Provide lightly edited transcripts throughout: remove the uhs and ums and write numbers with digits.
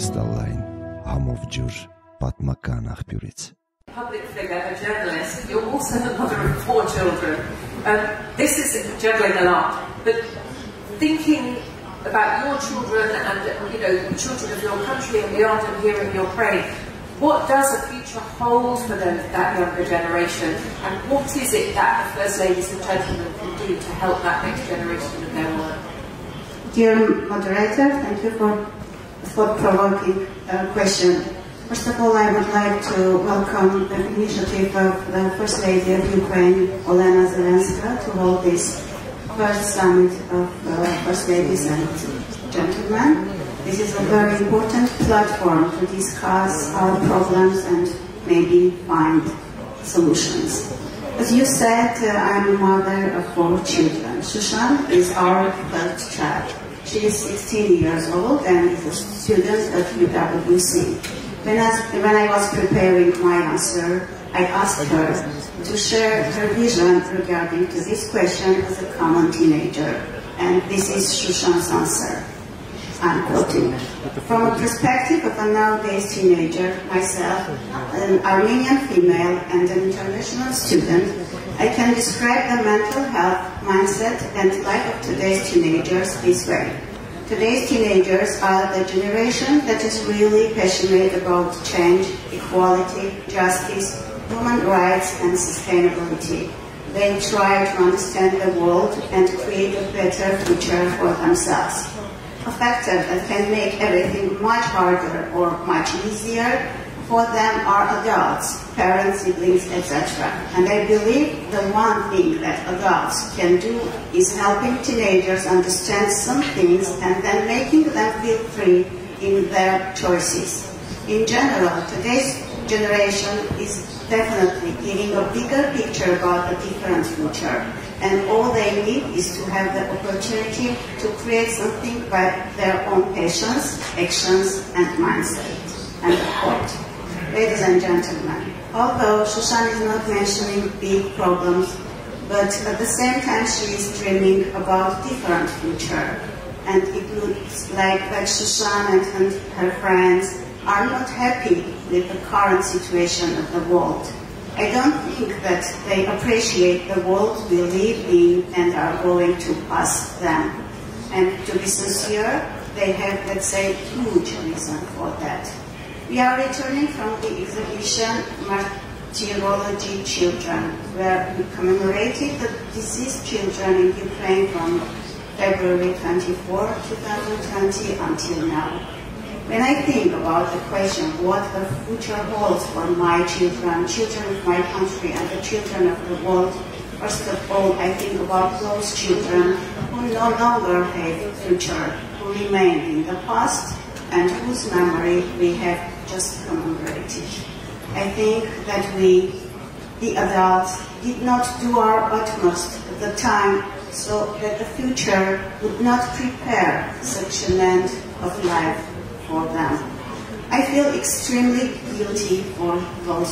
կրիստալային համով ջուր պատմական աղբյուրից. Public figure, a journalist, you're also the mother of 4 children. This is juggling a lot, but thinking about your children and the children of your country and beyond and hearing your prayer, what does the future hold for that younger generation, and what is it that the First Ladies and Gentlemen can do to help that next generation in their work? Dear moderator, thank you for thought-provoking question. First of all, I would like to welcome the initiative of the First Lady of Ukraine, Olena Zelenska, to hold this first summit of First Ladies and Gentlemen. This is a very important platform to discuss our problems and maybe find solutions. As you said, I'm a mother of 4 children. Shushan is our first child. She is 16 years old and is a student at UWC. When I was preparing my answer, I asked her to share her vision regarding to this question as a common teenager. And this is Shushan's answer. I'm quoting. From a perspective of a nowadays teenager, myself, an Armenian female and an international student, I can describe the mental health, mindset and life of today's teenagers this way. Today's teenagers are the generation that is really passionate about change, equality, justice, human rights and sustainability. They try to understand the world and create a better future for themselves. A factor that can make everything much harder or much easier for them are adults, parents, siblings, etc. And I believe the one thing that adults can do is helping teenagers understand some things and then making them feel free in their choices. In general, today's generation is definitely giving a bigger picture about the different future. And all they need is to have the opportunity to create something by their own passions, actions, and mindset. And quote. Ladies and gentlemen, although Shushan is not mentioning big problems, but at the same time she is dreaming about different future. And it looks like that Shushan and her friends are not happy with the current situation of the world. I don't think that they appreciate the world we live in and are going to pass them. And to be sincere, they have, let's say, huge reason for that. We are returning from the exhibition Martyrology Children, where we commemorated the deceased children in Ukraine from February 24, 2020 until now. When I think about the question what the future holds for my children, children of my country and the children of the world, first of all I think about those children who no longer have a future, who remain in the past and whose memory we have just commemorated. I think that we, the adults, did not do our utmost at the time so that the future would not prepare such an end of life for them. I feel extremely guilty for those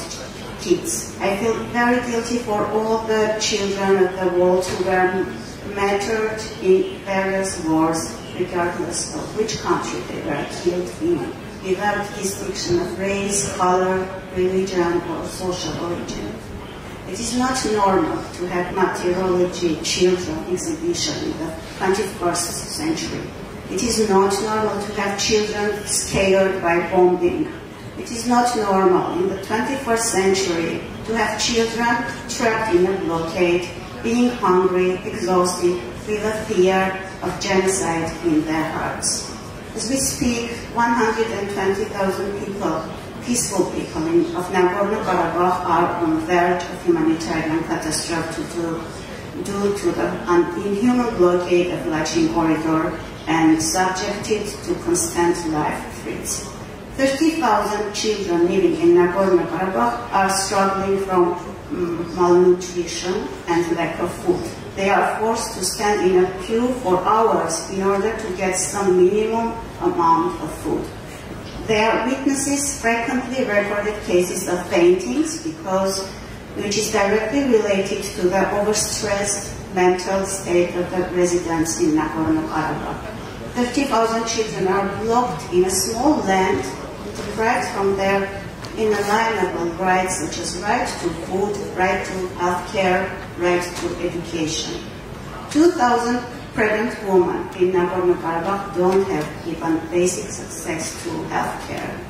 kids. I feel very guilty for all the children of the world who were martyred in various wars, regardless of which country they were killed in, without distinction of race, color, religion, or social origin. It is not normal to have martyrology children exhibition in the 21st century. It is not normal to have children scared by bombing. It is not normal in the 21st century to have children trapped in a blockade, being hungry, exhausted, with a fear of genocide in their hearts. As we speak, 120,000 people, peaceful people of Nagorno-Karabakh are on the verge of humanitarian catastrophe due to the inhuman blockade of Lachin corridor and subjected to constant life threats. 30,000 children living in Nagorno-Karabakh are struggling from malnutrition and lack of food. They are forced to stand in a queue for hours in order to get some minimum amount of food. They are witnesses frequently recorded cases of faintings which is directly related to the overstressed mental state of the residents in Nagorno-Karabakh. 30,000 children are blocked in a small land, deprived from their inalienable rights such as right to food, right to health care, right to education. 2,000 pregnant women in Nagorno-Karabakh don't have even basic access to health care.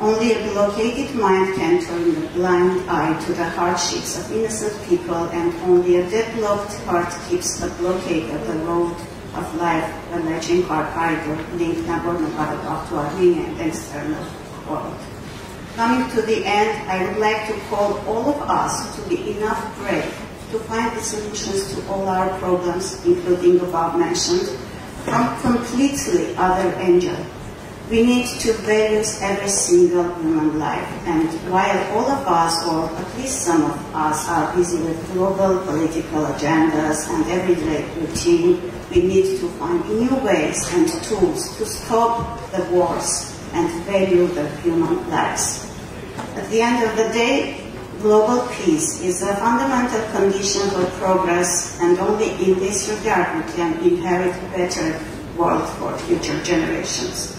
Only a blockaded mind can turn a blind eye to the hardships of innocent people, and only a deadlocked heart keeps the blockade of the road of life, alleging our idol, link Nagorno-Karabakh to Armenia and the external world. Coming to the end, I would like to call all of us to be enough brave to find the solutions to all our problems, including above mentioned, from completely other angle. We need to value every single human life, and while all of us, or at least some of us, are busy with global political agendas and everyday routine, we need to find new ways and tools to stop the wars and value the human lives. At the end of the day, global peace is a fundamental condition for progress, and only in this regard we can inherit a better world for future generations.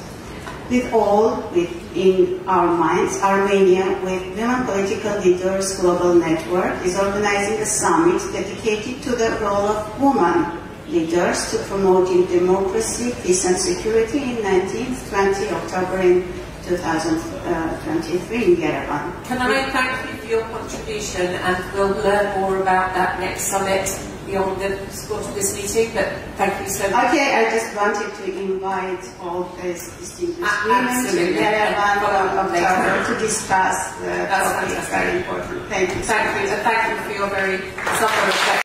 With all within our minds, Armenia, with Women Political Leaders Global Network, is organizing a summit dedicated to the role of women leaders to promoting democracy, peace and security in 19th, 20th October in 2023 in Yerevan. Can I thank you for your contribution, and we'll learn more about that next summit beyond the scope of this meeting, but thank you so much. Okay, I just wanted to invite all these distinguished women to Yerevan on October to discuss the topic. It's very important. Thank you. Thank you, and thank you for your very self-reflection.